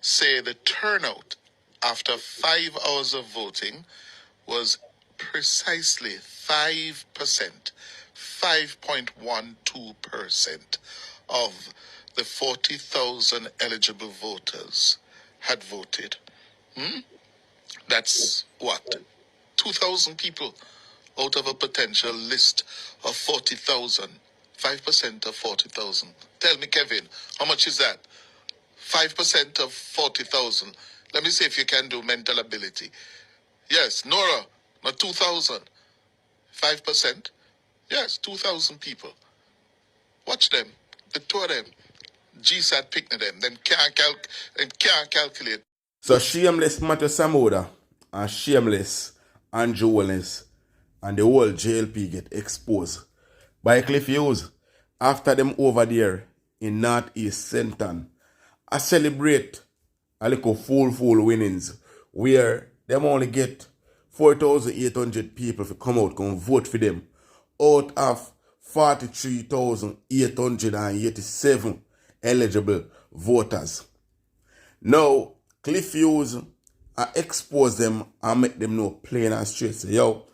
say the turnout after 5 hours of voting was precisely 5%, 5.12% of the 40,000 eligible voters had voted. That's what? 2,000 people out of a potential list of 40,000. 5% of 40,000. Tell me, Kevin, how much is that? 5% of 40,000. Let me see if you can do mental ability. Yes, Nora, not 2,000. 5%. Yes, 2,000 people. Watch them. The two of them. GSAT picking them. Them can't calculate. So shameless Matthew Samuda and shameless Andrew Wellness and the whole JLP get exposed by Cliff Hughes after them over there in Northeast Centon. I celebrate a little full winnings where them only get 4,800 people to come out and vote for them out of 43,887 eligible voters. Now, Cliff Hughes expose them and make them know plain and straight. Say, yo,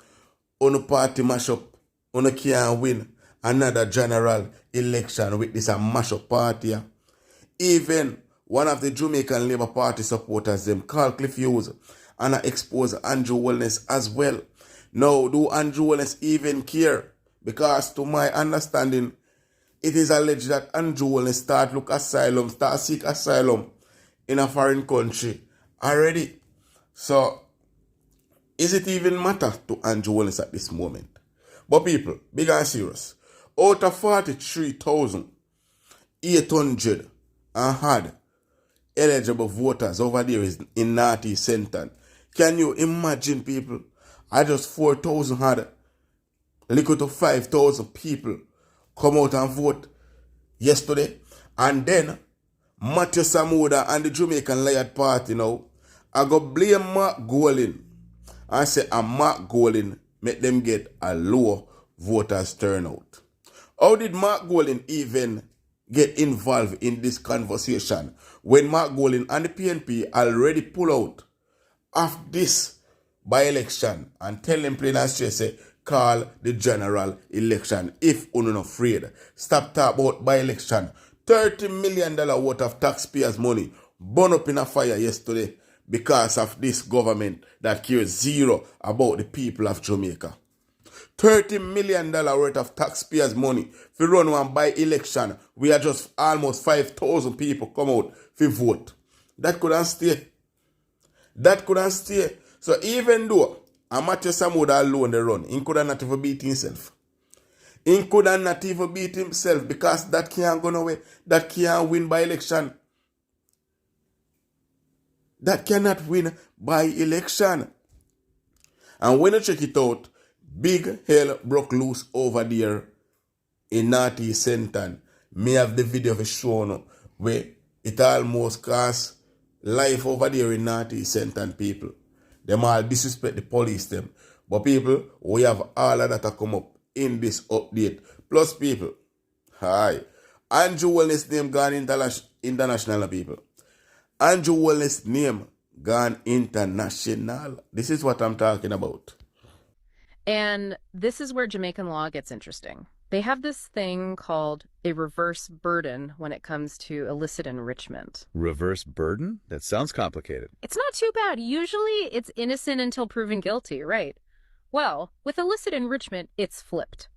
on party mash up, on can't win another general election with this a mash up party. Even one of the Jamaican Labour Party supporters, them call Cliff Hughes and expose Andrew Wellness as well. Now, do Andrew Wellness even care? Because to my understanding, it is alleged that Andrew Wellness start seek asylum in a foreign country already. So, is it even matter to Andrew Wellness at this moment? But people, big and serious, out of 43,800 and had eligible voters over there in Northeast Centon. Can you imagine, people? I just 4,000 had little to 5,000 people come out and vote yesterday. And then Matthew Samuda and the Jamaican Lion Party now, I go blame Mark Golin and say Mark Golin make them get a low voters turnout. How did Mark Golin even get involved in this conversation when Mark Golin and the PNP already pull out of this by-election and tell them plain and straight, say, call the general election if you're not afraid. Stop talking about by-election. $30 million worth of taxpayers' money burned up in a fire yesterday because of this government that cares zero about the people of Jamaica. $30 million worth of taxpayers' money for run one by-election. We are just almost 5,000 people come out for vote. That couldn't stay. That couldn't stay. So even though Matthew Samuda alone the run, he could not even beat himself. He could not even beat himself because that can't go nowhere. That can't win by election. That cannot win by election. And when you check it out, big hell broke loose over there in Northeast Centon. May have the video of a show where it almost cost life over there in Northeast Centon, people. Them all disrespect the police them. But people, we have all of that to come up in this update. Plus people, hi. Andrew Wellness name gone international, people. Andrew Wellness name gone international. This is what I'm talking about. And this is where Jamaican law gets interesting. They have this thing called a reverse burden when it comes to illicit enrichment. Reverse burden? That sounds complicated. It's not too bad. Usually it's innocent until proven guilty, right? Well, with illicit enrichment, it's flipped.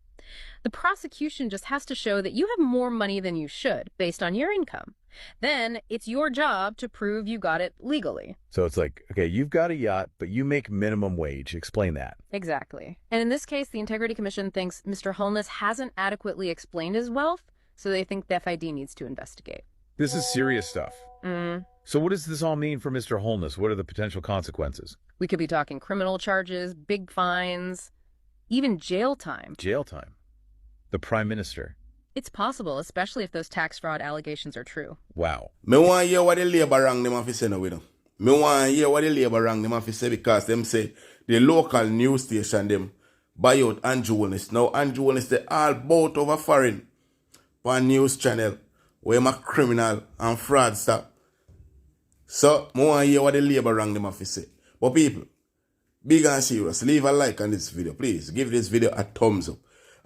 The prosecution just has to show that you have more money than you should based on your income. Then it's your job to prove you got it legally. So it's like, okay, you've got a yacht, but you make minimum wage. Explain that. Exactly. And in this case, the Integrity Commission thinks Mr. Holiness hasn't adequately explained his wealth, so they think the FID needs to investigate. This is serious stuff. So what does this all mean for Mr. Holiness? What are the potential consequences? We could be talking criminal charges, big fines, even jail time. Jail time? The Prime Minister? It's possible, especially if those tax fraud allegations are true. Wow. Me want to hear what the labor rank them have to say now with them. Me want to hear what the labor rank them have to say because them say the local news station them buy out Andrew Wellness. Now Andrew Wellness they all bought over foreign for a news channel where I'm a criminal and fraudster. So, I want to hear what the labor rank them have to say. But people, big and serious, leave a like on this video. Please, give this video a thumbs up.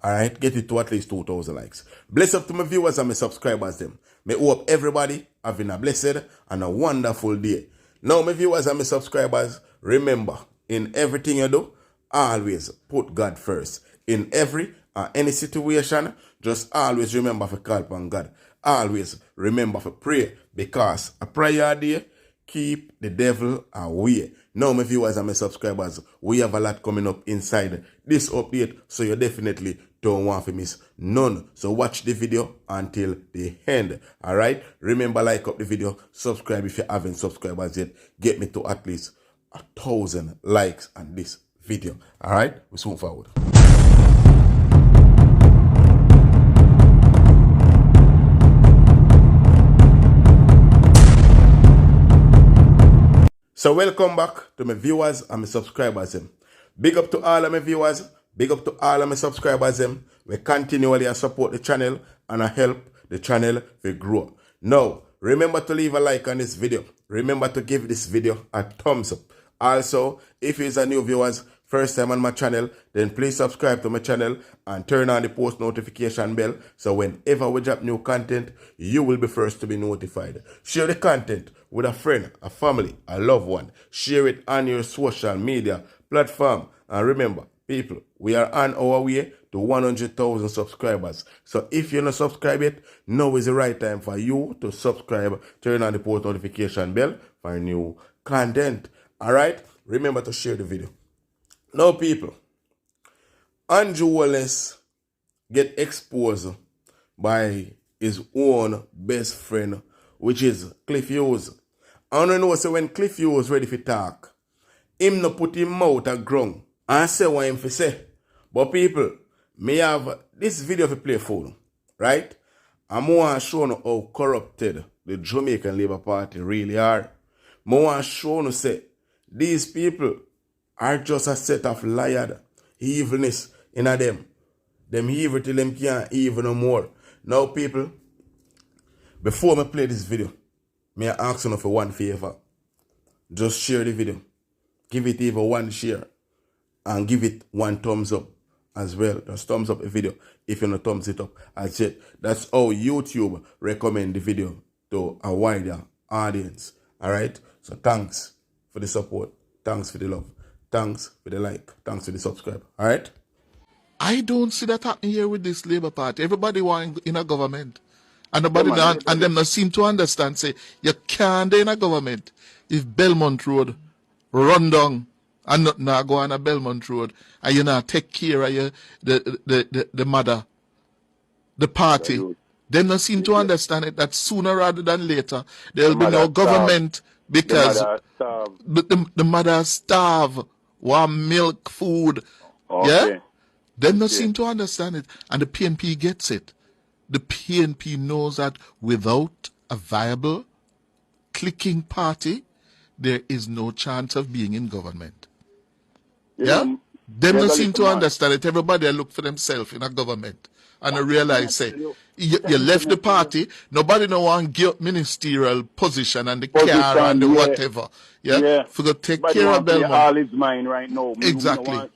Alright, get it to at least 2,000 likes. Bless up to my viewers and my subscribers them. May hope everybody having a blessed and a wonderful day. Now, my viewers and my subscribers, remember, in everything you do, always put God first. In every or any situation, just always remember to call upon God. Always remember to pray, because a prayer day keep the devil away. Now, my viewers and my subscribers, we have a lot coming up inside this update, so you definitely don't want to miss none. So watch the video until the end. Alright? Remember, like up the video, subscribe if you haven't subscribed as yet. Get me to at least 1,000 likes on this video. Alright? We move forward. So welcome back to my viewers and my subscribers. Big up to all of my viewers, big up to all of my subscribers. We continually support the channel and I help the channel to grow. Now, remember to leave a like on this video. Remember to give this video a thumbs up. Also, if you're a new viewers, first time on my channel, then please subscribe to my channel and turn on the post notification bell, so whenever we drop new content, you will be first to be notified. Share the content with a friend, a family, a loved one. Share it on your social media platform. And remember, people, we are on our way to 100,000 subscribers. So if you're not subscribed yet, now is the right time for you to subscribe. Turn on the post notification bell for new content. Alright? Remember to share the video. Now, people, Andrew Wallace get exposed by his own best friend, which is Cliff Hughes. I don't know, so when Cliff Hughes ready for talk, him no put him mouth at ground and say what him for say. But people, me have this video to play for, right? I'm want to show you how corrupted the Jamaican Labour Party really are. I want to show you say these people are just a set of liar, evilness in them. Them evil till them can't evil no more. Now, people, before I play this video, may I ask you for one favor. Just share the video. Give it even one share. And give it one thumbs up as well. Just thumbs up the video if you not thumbs it up. As yet. That's how YouTube recommend the video to a wider audience. Alright? So thanks for the support. Thanks for the love. Thanks for the like. Thanks for the subscribe. Alright? I don't see that happening here with this Labour Party. Everybody want in a government. And nobody Yeah, man, and them not seem to understand, say, you can't do in a government if Belmont Road run down and not now go on a Belmont Road and you not take care of your, the mother, the party. youth. Them not seem to understand it, that sooner rather than later there will The be no mother government because The mother starved. the mother starve, want milk, food. Okay. Yeah? Them not Okay. seem to understand it. And the PNP gets it. The PNP knows that without a viable, clicking party, there is no chance of being in government. You Yeah? know, Them not there's a seem to little man. understand it. Everybody look for themselves in a government. And I realize, say, tell you you. left the Let me tell you. party, nobody no want give ministerial position and the car Position, and the yeah. whatever. Yeah? Yeah. For to take Everybody care of want to pay Belmont. all his mind right now. Me no Exactly. want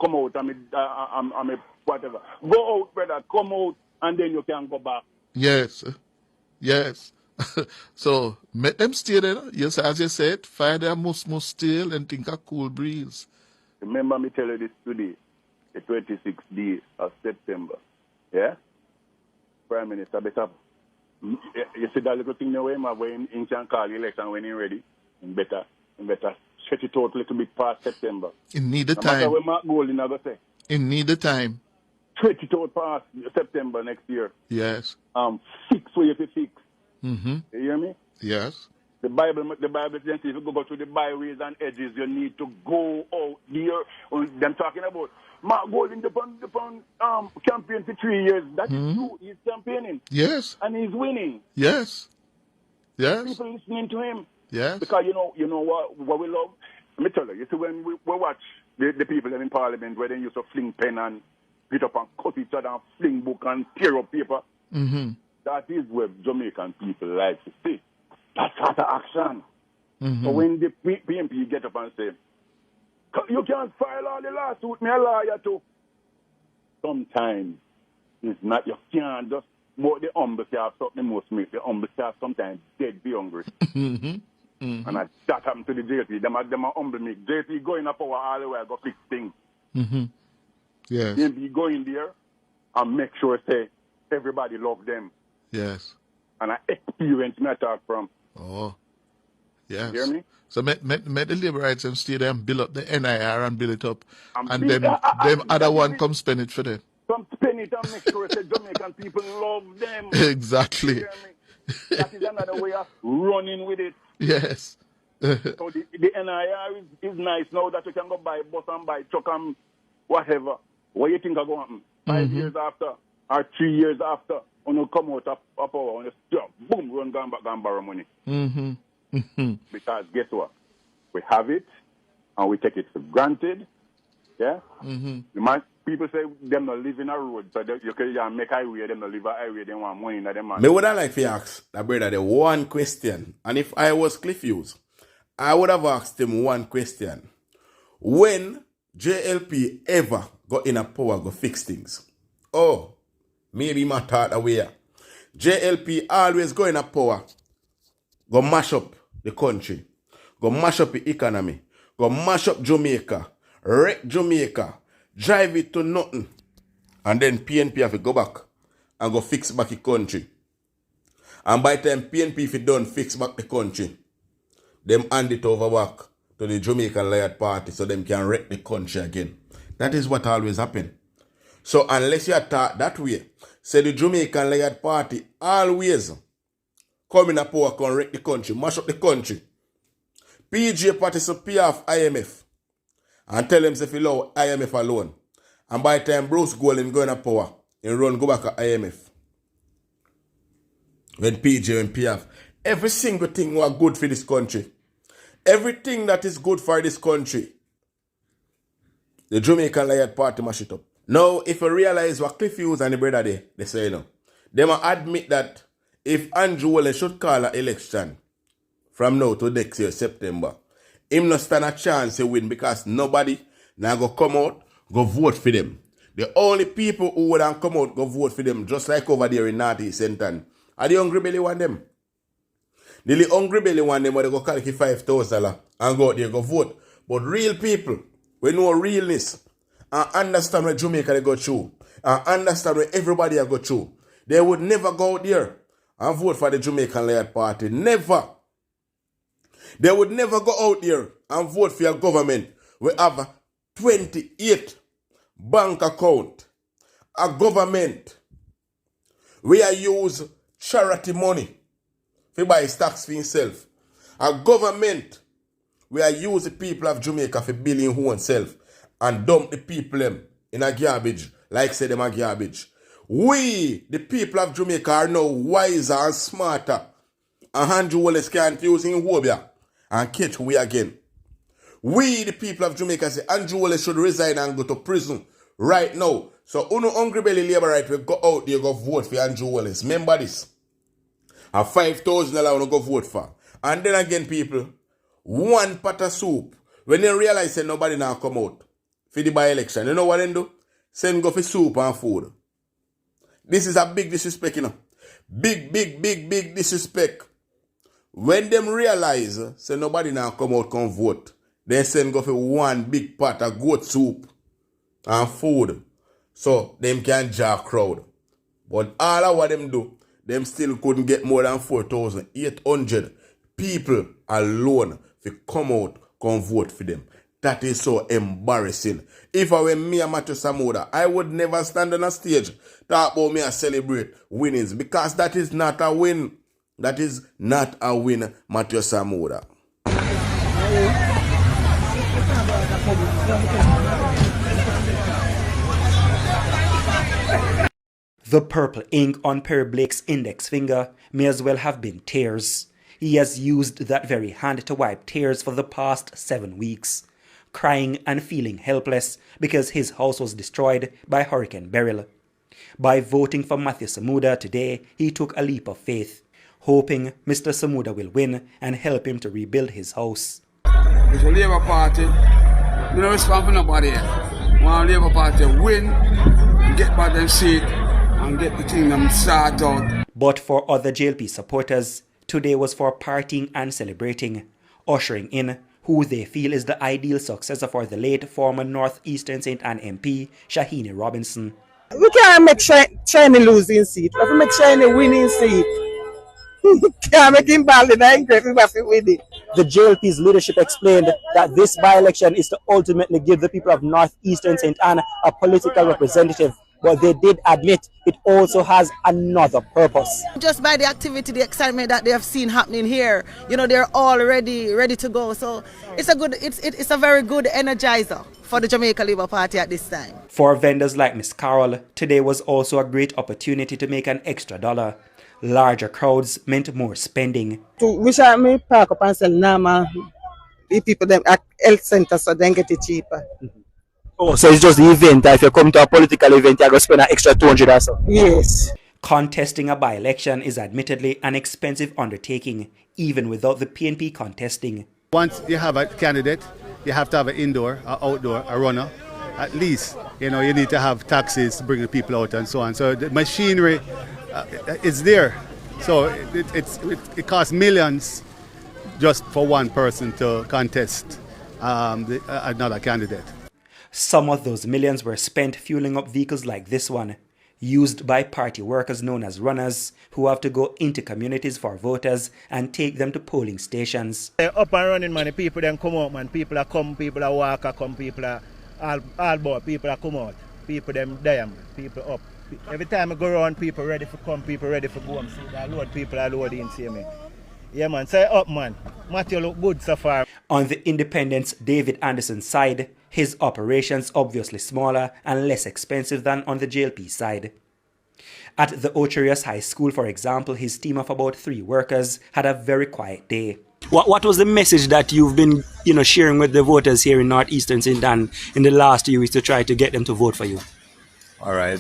come out I'm a whatever. Go out, brother. Come out, and then you can go back. Yes. Yes. So, make them stay there. Yes, as you said, fire their must still and think a cool breeze. Remember me tell you this today, the 26th day of September. Yeah? Prime Minister better. You see that little thing now where he can call the election when he's ready. He better stretch it out a little bit past September. In need the No matter time. what Mark Golding going to say. In need the time. Stretch it out past September next year. Yes. Fix what you have to fix. Mm-hmm. You hear me? Yes. The Bible says if you go to the byways and edges, you need to go out there. Them talking about Mark Golding upon campaign for 3 years. That is true. He's campaigning. Yes. And he's winning. Yes. Yes. People listening to him. Yes. Because you know what we love? Let me tell you, when we watch the people in Parliament where they used to fling pen and get up and cut each other and fling book and tear up paper, Mm-hmm. that is where Jamaican people like to see. That sort of action. So when the PMP get up and say, you can't file all the lawsuit, me a lawyer too. Sometimes it's not, you can't just, but the humble calf something most make the humble calf sometimes dead be hungry. And that happened to the JP. Them are humble make. JP going up power all the way, go fix things. Yes. PMP go in there and make sure say everybody love them. Yes. And I experience me I talk from. Oh. Yes. You hear me? So make the labor rights and stay there and build up the NIR and build it up. And build- them other one come spend it for them. Come spend it and make sure that Jamaican people love them. Exactly. You hear me? That is another way of running with it. Yes. So the NIR is nice now that you can go buy bus and buy truck and whatever. What you think are going to happen? 5 years after or 3 years after, when you come out of power, when you stop, boom, run back and borrow money. Because guess what? We have it and we take it for granted. Yeah? People say them not live in a road, so you can make highway, them not live a highway, they want money in them. Me would have like to ask that brother the one question, and if I was Cliff Hughes, I would have asked him one question. When JLP ever got in a power go fix things? Oh, maybe my thought away. JLP always go in a power, go mash up the country, go mash up the economy, go mash up Jamaica, wreck Jamaica, drive it to nothing, and then PNP have to go back and go fix back the country. And by the time PNP if it done fix back the country, them hand it over back to the Jamaican Laird Party so them can wreck the country again. That is what always happen. So unless you are taught that way, say the Jamaican Laird Party always come in a power, can wreck the country, mash up the country. PJ party so pay off IMF and tell them if you allow IMF alone. And by the time Bruce Golding go in a power, and run go back to IMF. When PJ and PF, every single thing was good for this country. Everything that is good for this country, the Jamaican Laird Party mash it up. Now, if you realize what Cliff Hughes and the brother they say, you know, they must admit that if Andrew Wallace should call an election from now to next year, September, him not stand a chance to win because nobody now go come out, go vote for them. The only people who would come out, go vote for them, just like over there in Northeast Central, are the Hungry Belly one them. The Hungry Belly one them where they go calculate $5,000 and go out there, go vote. But real people, we know realness and understand what Jamaica they go through and understand what everybody they go through, they would never go out there and vote for the Jamaican Laird Party. Never. They would never go out there and vote for your government. We have 28 bank account, a government where you use charity money to buy stocks for himself, a government where you use the people of Jamaica for building who oneself and dump the people them in a garbage, like say them a garbage. We, the people of Jamaica, are now wiser and smarter. And Andrew Wallace can't use in Wobia and catch we again. We, the people of Jamaica, say Andrew Wallace should resign and go to prison right now. So, Uno Hungry Belly Labour Right will go out there go vote for Andrew Wallace. Remember this. A $5,000 go vote for. And then again, people, one pot of soup. When they realize that nobody now come out for the by-election, you know what they do? Send go for soup and food. This is a big disrespect, you know. Big disrespect. When them realize, say nobody now come out come vote, they send go for one big pot of goat soup and food. So them can jar crowd. But all of what them do, them still couldn't get more than 4,800 people alone to come out, come vote for them. That is so embarrassing. If I were me and Matthew Samuda, I would never stand on a stage talk about me and celebrate winnings because that is not a win. That is not a win, Matthew Samuda. The purple ink on Perry Blake's index finger may as well have been tears. He has used that very hand to wipe tears for the past 7 weeks, crying and feeling helpless because his house was destroyed by Hurricane Beryl. By voting for Matthew Samuda today, he took a leap of faith. hoping Mr. Samuda will win and help him to rebuild his house. It's a Labour Party. We don't respond for nobody else. Want Labour Party win, get back them seat, and get the kingdom start out. But for other JLP supporters, today was for partying and celebrating, ushering in who they feel is the ideal successor for the late former Northeastern St. Anne MP, Shahini Robinson. We can't make Shiny losing seat. We have to make Shiny winning seat. Can't make him bad in the we have to win it. The JLP's leadership explained that this by-election is to ultimately give the people of Northeastern St. Anne a political representative, but they did admit it also has another purpose. Just by the activity, the excitement that they have seen happening here, you know, they're all ready to go. So it's a very good energizer for the Jamaica Labour Party at this time. For vendors like Miss Carol, today was also a great opportunity to make an extra dollar. Larger crowds meant more spending. To wish I may park up and sell normal, the people them at health centers so they get it cheaper. Oh, so it's just the event. If you come to a political event, you're going to spend an extra 200 or so? Yes. Contesting a by-election is admittedly an expensive undertaking, even without the PNP contesting. Once you have a candidate, you have to have an indoor, an outdoor, a runner. At least, you know, you need to have taxis to bring the people out and so on. So the machinery is there. So it costs millions just for one person to contest another candidate. Some of those millions were spent fueling up vehicles like this one, used by party workers known as runners, who have to go into communities for voters and take them to polling stations. Up and running, man. The people then come out, man. People are come, people are walk, come, people are all board, people are come out. People them there, man. People up. Every time I go around, people ready for come, people ready for go. See that load, people are loading, see me. Yeah, man. Say up, man. Matthew look good so far. On the Independent's David Anderson's side, his operations obviously smaller and less expensive than on the JLP side. At the Ocherius High School, for example, his team of about 3 workers had a very quiet day. What was the message that you've been, sharing with the voters here in Northeastern St. Anne in the last 2 weeks to try to get them to vote for you? All right,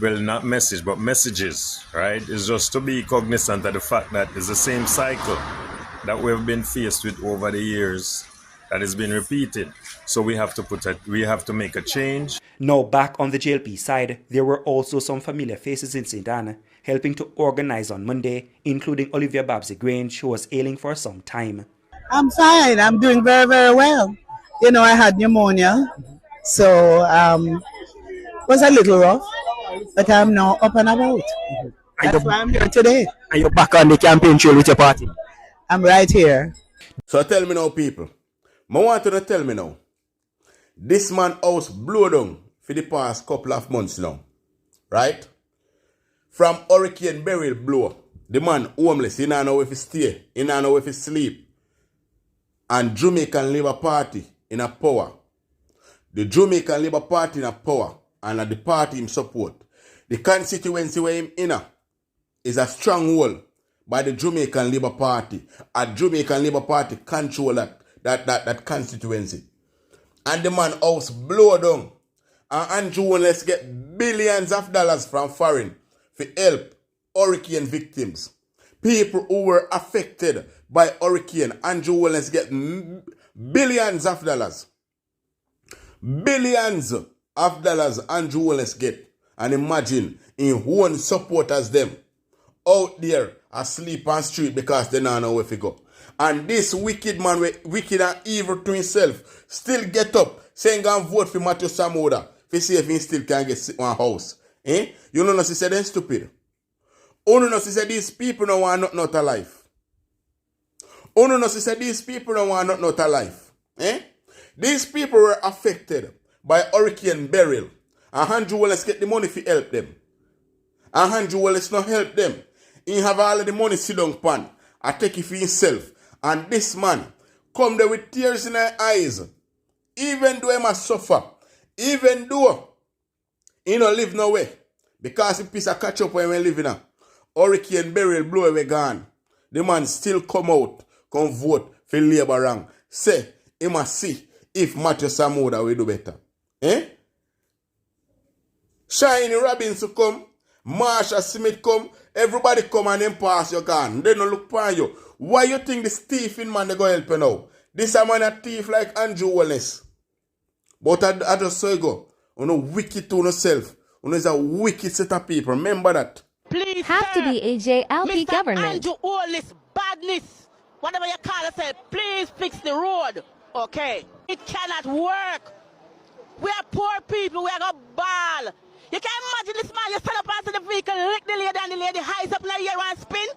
well, not message, but messages, right? It's just to be cognizant of the fact that it's the same cycle that we've been faced with over the years that has been repeated. So we have to make a change. Now back on the JLP side, there were also some familiar faces in St. Anne helping to organize on Monday, including Olivia Babsy Grange, who was ailing for some time. I'm fine. I'm doing very, very well. I had pneumonia, so was a little rough, but I'm now up and about. That's why I'm here today. And you're back on the campaign trail with your party? I'm right here. So tell me now, people. I want you to tell me now. This man house blow down for the past couple of months now. Right? From Hurricane Beryl blow. The man homeless. He don't know if he stay. He don't know if he sleep. And Jamaican Labour Party in a power. The Jamaican Labour Party in a power. And the party him support. The constituency where him in is a stronghold by the Jamaican Labour Party. A Jamaican Labour Party control that constituency. And the man house blow down. And Andrew let's get billions of dollars from foreign for help hurricane victims. People who were affected by hurricane. Andrew let's get billions of dollars. Billions of dollars Andrew Wallace get. And imagine in own supporters them out there asleep on street because they don't know where to go. And this wicked man, wicked and evil to himself, still get up saying go and vote for Matthew Samuda to see if he still can get one house. You know, she said they're stupid. Oh no, she said these people don't want nothing out of life. Oh no, she said these people don't want nothing out of life. These people were affected by Hurricane Beryl. And Andrew Wallace get the money to help them. And Andrew Wallace not help them. He have all of the money sit down pan. I take it for himself. And this man come there with tears in her eyes. Even though he must suffer. Even though he don't live nowhere. Because he piece of catch up when he live in. Hurricane Beryl blow away gone. The man still come out. Come vote for Labour wrong. Say, he must see if Matthew Samuda will do better. Shiny Robinson come, Marsha Smith come, Everybody come and then pass your gun. They don't look upon you. Why you think this thiefing man they go help you now? This a man a thief like Andrew Wallace. But I just say go. You know wicked to yourself. You know it's a wicked set of people. Remember that. Please, Have to be AJLP Mr. government. Andrew, all this badness, whatever you call it, please fix the road, okay? It cannot work. We are poor people, we are a ball. You can imagine this man, you stand up onto the vehicle, lick the lady and the lady hides up in the air and spin?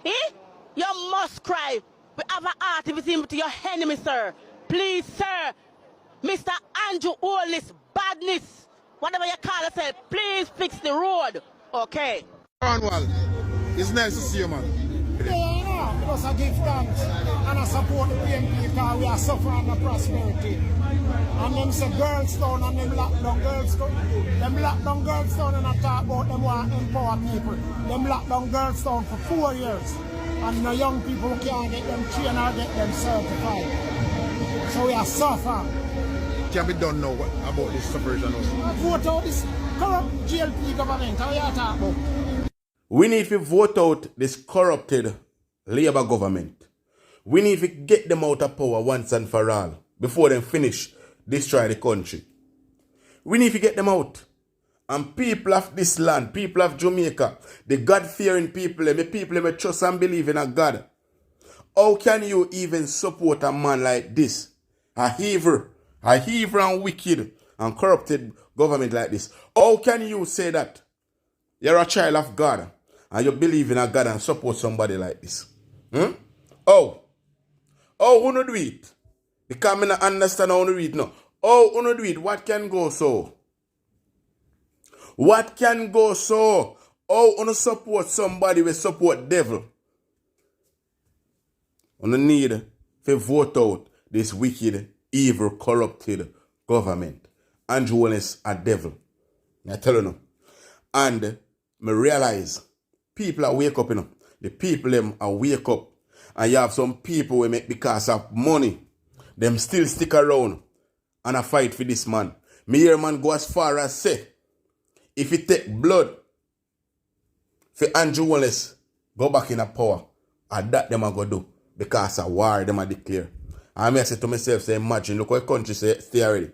Eh? You must cry. We have an activism to your enemy, sir. Please, sir. Mr. Andrew, all this badness, whatever you call it, please fix the road, okay? Cornwall, it's nice to see you, man. Yeah, because I give thanks and I support the PMP because we are suffering the prosperity. And them say girls down and them lockdown girls down. Them lockdown girls down and I talk about them want to empower people. Them lockdown girls down for 4 years. And the young people can't get them trained or get them certified. So we are suffering. Can be done now about this subversion. Vote out this corrupt GLP government. How you talk about? We need to vote out this corrupted Labour government. We need to get them out of power once and for all before they finish destroy the country. We need to get them out. And people of this land, people of Jamaica, the God-fearing people, the people who trust and believe in a God. How can you even support a man like this? A evil and wicked and corrupted government like this. How can you say that you're a child of God and you believe in a God and support somebody like this? Oh, who no do it? Because I don't understand how to do it now. Oh, who no do it? What can go so? What can go so? Oh, who no support somebody with support devil? You need to vote out this wicked, evil, corrupted government. Andrew Wallace a devil. I tell you now. And I realize people are wake up, you know. The people them are wake up. And you have some people who make because of money. Them still stick around and a fight for this man. Me hear man go as far as say, if he take blood for Andrew Wallace, go back in a power. And that them are going to do. Because of war them are declare. And I say to myself, say, imagine, look how the country stay already.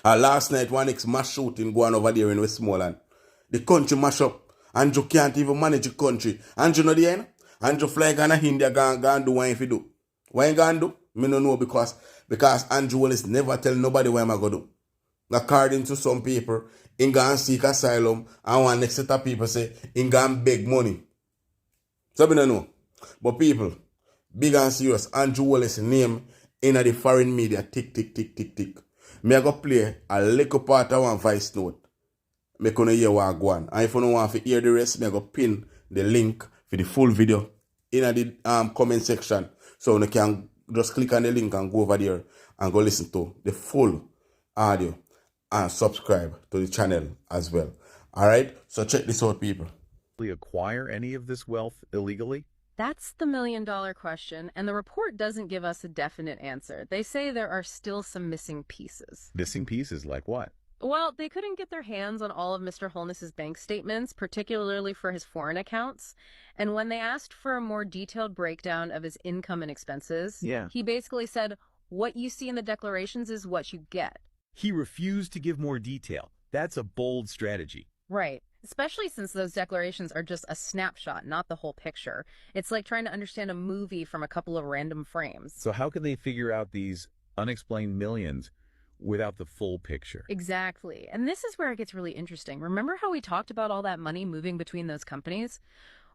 Last night, one mass shooting going over there in Westmoreland. The country mash up. Andrew can't even manage the country. Andrew not there, Andrew fly gonna India, gonna do what he do. What he gonna do? Me no know because Andrew Wallace never tell nobody what I'm gonna do. According to some people, he gonna seek asylum, and one next set of people say he gonna beg money. So me no know. But people, big and serious, Andrew Wallace name in the foreign media, tick. Me I go play a little part of one voice note. Me gonna hear what I go on. And if you don't want to hear the rest, me I go pin the link for the full video in the comment section. So you can just click on the link and go over there and go listen to the full audio and subscribe to the channel as well. Alright? So check this out, people. Acquire any of this wealth illegally? That's the million-dollar question, and the report doesn't give us a definite answer. They say there are still some missing pieces. Missing pieces like what? Well, they couldn't get their hands on all of Mr. Holness's bank statements, particularly for his foreign accounts. And when they asked for a more detailed breakdown of his income and expenses, he basically said, what you see in the declarations is what you get. He refused to give more detail. That's a bold strategy. Right. Especially since those declarations are just a snapshot, not the whole picture. It's like trying to understand a movie from a couple of random frames. So how can they figure out these unexplained millions without the full picture? Exactly. And this is where it gets really interesting. Remember how we talked about all that money moving between those companies?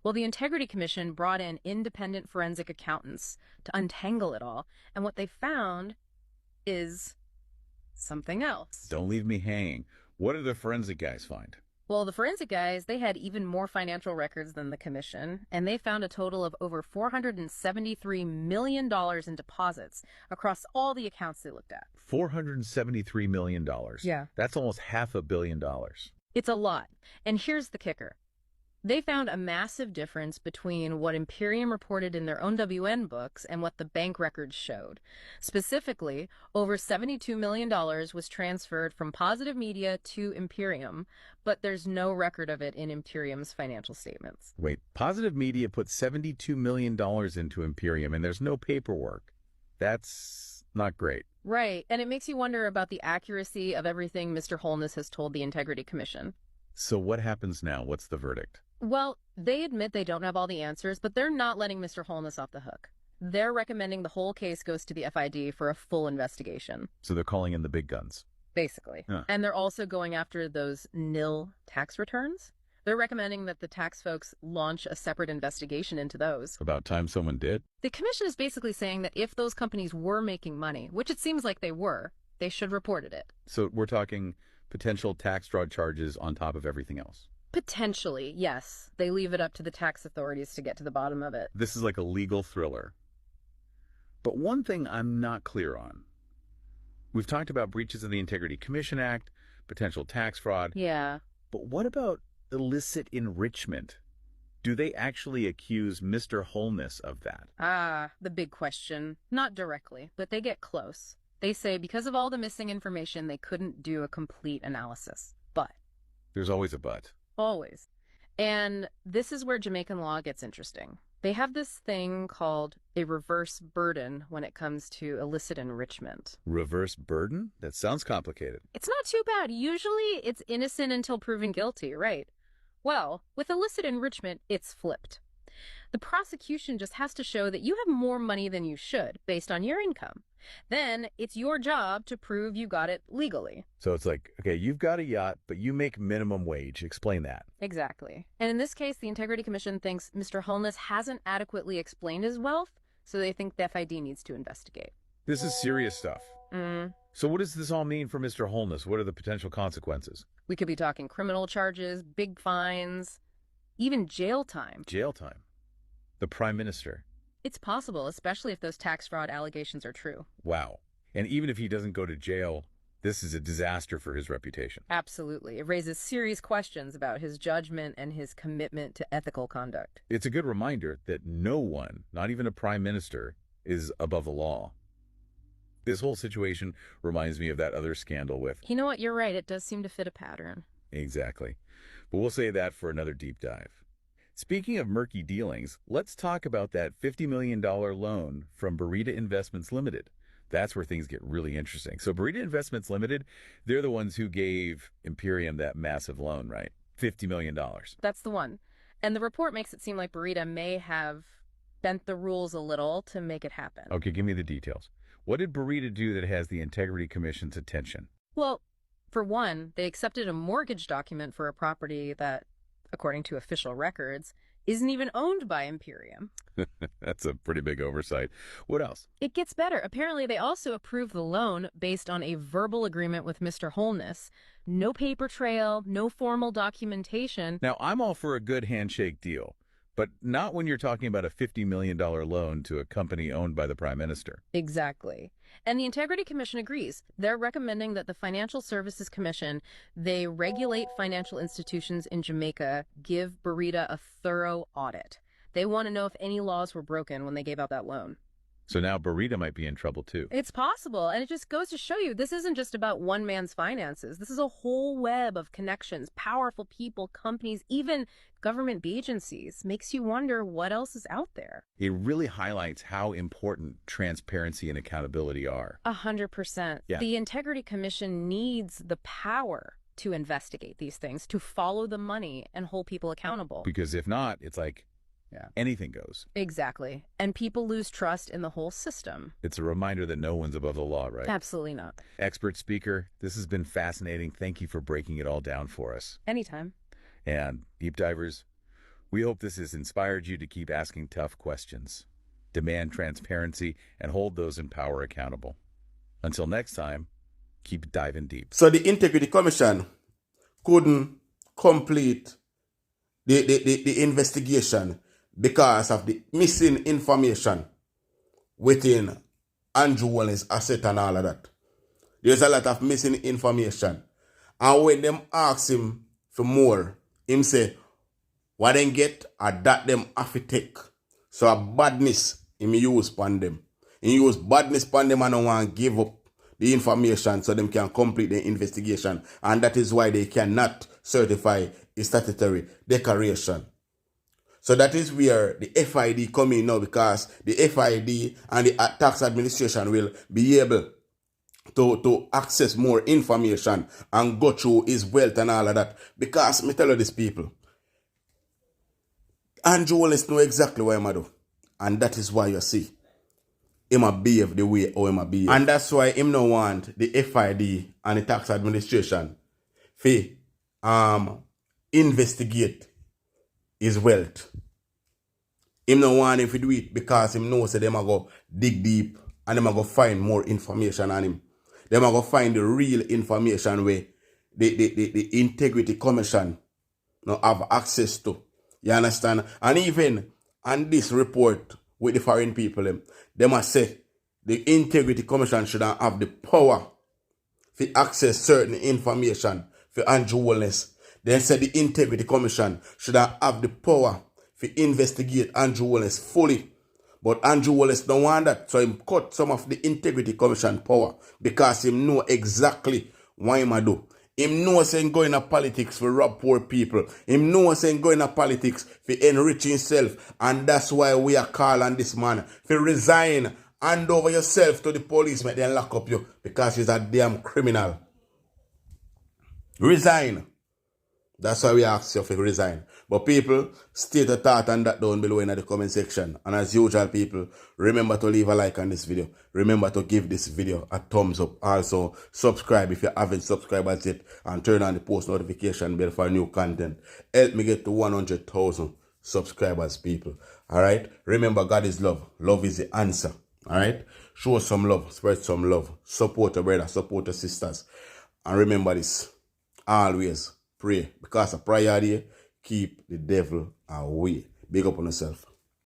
Well, the Integrity Commission brought in independent forensic accountants to untangle it all. And what they found is something else. Don't leave me hanging. What did the forensic guys find? Well, the forensic guys, they had even more financial records than the commission, and they found a total of over $473 million in deposits across all the accounts they looked at. $473 million. Yeah. That's almost $500 million. It's a lot. And here's the kicker. They found a massive difference between what Imperium reported in their own WN books and what the bank records showed. Specifically, over $72 million was transferred from Positive Media to Imperium, but there's no record of it in Imperium's financial statements. Wait, Positive Media put $72 million into Imperium and there's no paperwork. That's not great. Right, and it makes you wonder about the accuracy of everything Mr. Holiness has told the Integrity Commission. So what happens now? What's the verdict? Well, they admit they don't have all the answers, but they're not letting Mr. Holiness off the hook. They're recommending the whole case goes to the FID for a full investigation. So they're calling in the big guns. Basically. Huh. And they're also going after those nil tax returns. They're recommending that the tax folks launch a separate investigation into those. About time someone did. The commission is basically saying that if those companies were making money, which it seems like they were, they should have reported it. So we're talking potential tax fraud charges on top of everything else. Potentially, yes. They leave it up to the tax authorities to get to the bottom of it. This is like a legal thriller. But one thing I'm not clear on. We've talked about breaches of the Integrity Commission Act, potential tax fraud. Yeah. But what about illicit enrichment? Do they actually accuse Mr. Holness of that? Ah, the big question. Not directly, but they get close. They say because of all the missing information, they couldn't do a complete analysis. But. There's always a but. Always. And this is where Jamaican law gets interesting. They have this thing called a reverse burden when it comes to illicit enrichment. Reverse burden? That sounds complicated. It's not too bad. Usually it's innocent until proven guilty, right? Well, with illicit enrichment, it's flipped. The prosecution just has to show that you have more money than you should based on your income. Then it's your job to prove you got it legally. So it's like, okay, you've got a yacht, but you make minimum wage. Explain that. Exactly. And in this case, the Integrity Commission thinks Mr. Holness hasn't adequately explained his wealth, so they think the FID needs to investigate. This is serious stuff. So what does this all mean for Mr. Holness? What are the potential consequences? We could be talking criminal charges, big fines, even jail time. Jail time. The Prime Minister. It's possible, especially if those tax fraud allegations are true. Wow. And even if he doesn't go to jail, this is a disaster for his reputation. Absolutely. It raises serious questions about his judgment and his commitment to ethical conduct. It's a good reminder that no one, not even a prime minister, is above the law. This whole situation reminds me of that other scandal with... You know what? You're right. It does seem to fit a pattern. Exactly. But we'll save that for another deep dive. Speaking of murky dealings, let's talk about that $50 million loan from Burita Investments Limited. That's where things get really interesting. So Burita Investments Limited, they're the ones who gave Imperium that massive loan, right? $50 million. That's the one. And the report makes it seem like Burita may have bent the rules a little to make it happen. Okay, give me the details. What did Burita do that has the Integrity Commission's attention? Well, for one, they accepted a mortgage document for a property that, according to official records, isn't even owned by Imperium. That's a pretty big oversight. What else? It gets better. Apparently, they also approved the loan based on a verbal agreement with Mr. Holness. No paper trail, no formal documentation. Now, I'm all for a good handshake deal, but not when you're talking about a $50 million loan to a company owned by the Prime Minister. Exactly. And the Integrity Commission agrees. They're recommending that the Financial Services Commission, they regulate financial institutions in Jamaica, give Burita a thorough audit. They want to know if any laws were broken when they gave out that loan. So now Burita might be in trouble too. It's possible, and it just goes to show you this isn't just about one man's finances. This is a whole web of connections, powerful people, companies, even government agencies. Makes you wonder what else is out there. It really highlights how important transparency and accountability are. 100%. Yeah. The Integrity Commission needs the power to investigate these things, to follow the money and hold people accountable. Because if not, it's like, yeah, anything goes. Exactly. And people lose trust in the whole system. It's a reminder that no one's above the law, right? Absolutely not. Expert speaker, this has been fascinating. Thank you for breaking it all down for us. Anytime. And deep divers, we hope this has inspired you to keep asking tough questions, demand transparency, and hold those in power accountable. Until next time, keep diving deep. So the Integrity Commission couldn't complete the investigation because of the missing information within Andrew Wallen's asset and all of that. There's a lot of missing information. And when them ask him for more, him say, What them get are that them have to take. So a badness him use upon them. He use badness upon them and don't want to give up the information so them can complete the investigation. And that is why they cannot certify a statutory declaration. So that is where the FID come in now, because the FID and the tax administration will be able to access more information and go through his wealth and all of that. Because me tell you this, people, Andrew Wallace know exactly what him a do. And that is why you see him a behave the way how him a behave. And that's why him no want the FID and the tax administration to investigate his wealth. Him no want him to do it because him knows that them a go dig deep and them a go find more information on him. Them a go find the real information where the Integrity Commission now have access to. You understand? And even on this report with the foreign people, them must say the Integrity Commission should have the power to access certain information for Andrew Wallace. They said the Integrity Commission should have the power to investigate Andrew Wallace fully. But Andrew Wallace don't want that. So he cut some of the Integrity Commission power because he know exactly what he do. Him knows saying going to politics for rob poor people. Him knows saying going to politics for enrich himself. And that's why we are calling this man for resign. Hand over yourself to the police, make them lock up you because he's a damn criminal. Resign. That's why we ask you to resign. But people, state a thought on that down below in the comment section. And as usual, people, remember to leave a like on this video. Remember to give this video a thumbs up. Also, subscribe if you haven't subscribed as yet. And turn on the post notification bell for new content. Help me get to 100,000 subscribers, people. Alright? Remember, God is love. Love is the answer. Alright? Show some love. Spread some love. Support your brother. Support your sisters. And remember this. Always pray, because a prayer day keep the devil away. Big up on yourself.